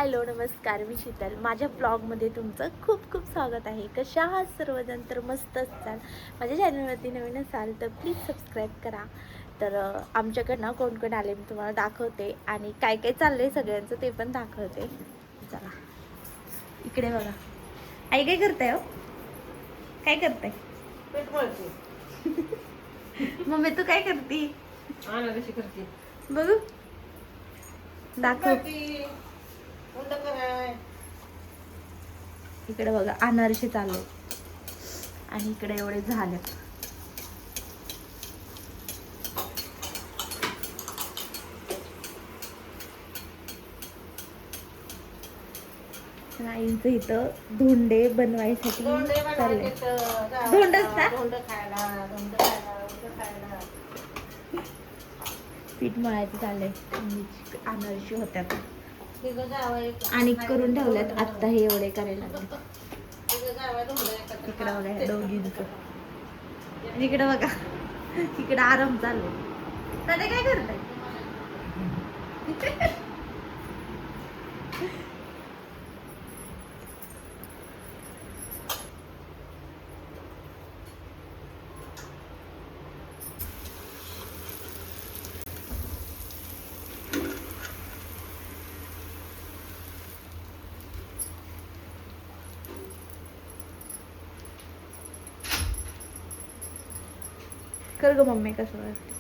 Hello नमस्कार, मी शीतल. माझ्या ब्लॉगमध्ये तुमचं खूप खूप स्वागत आहे. कशा आहात सर्वजण? तर मस्त असाल. माझ्या चॅनलवरती नवीन असाल तर प्लीज सबस्क्राईब करा. तर आमच्याकडनं कोण कोण आले मी तुम्हाला दाखवते आणि काय काय चाललंय सगळ्यांचं ते पण दाखवते. चला इकडे बघा. आई काय करताय हो? काय करताय? पेट मळते. मम्मी तू काय करते? कशी करते बघू दाखव. इकडे बघा अनारसे चालू आणि इकडे एवढे झाले. आईंचं इथं धोंडे बनवायसाठी चाललंय. पीठ मळायचं चाललंय. अनारसे होत्यात आणि करून ठेवल्यात. आत्ता हे एवढे करायला लागले. इकडे बघा ह्या दोघींचं आणि इकडे बघा इकडे आराम चालू. त्याने काय करताय? कर ग मम्मी कसं वाटतं?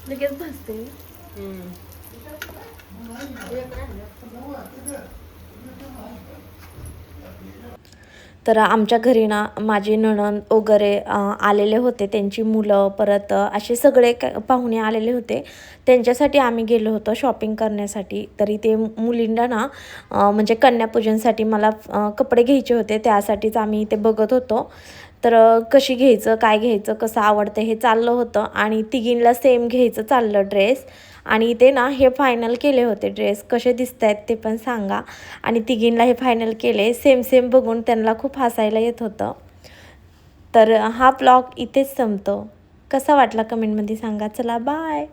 लगेच भाजते. तर आमच्या घरी ना माझे नणंद वगैरे आलेले होते, त्यांची मुलं, परत असे सगळे पाहुणे आलेले होते. त्यांच्यासाठी आम्ही गेलो होतो शॉपिंग करण्यासाठी. तरी ते मुलींना ना म्हणजे कन्यापूजनसाठी मला कपडे घ्यायचे होते, त्यासाठीच आम्ही इथे बघत होतो. तर कशी घ्यायचं, काय घ्यायचं, कसं आवडतं हे चाललं होतं आणि तिघींना सेम घ्यायचं चाललं ड्रेस. आणि इथे ना हे फायनल केले होते ड्रेस. कसे दिसत आहेत ते पण सांगा. आणि तिघींना हे फायनल केले. सेम सेम बघून त्यांना खूप हसायला येत होतं. तर हा ब्लॉग इथेच संपतो. कसा वाटला कमेंटमध्ये सांगा. चला बाय.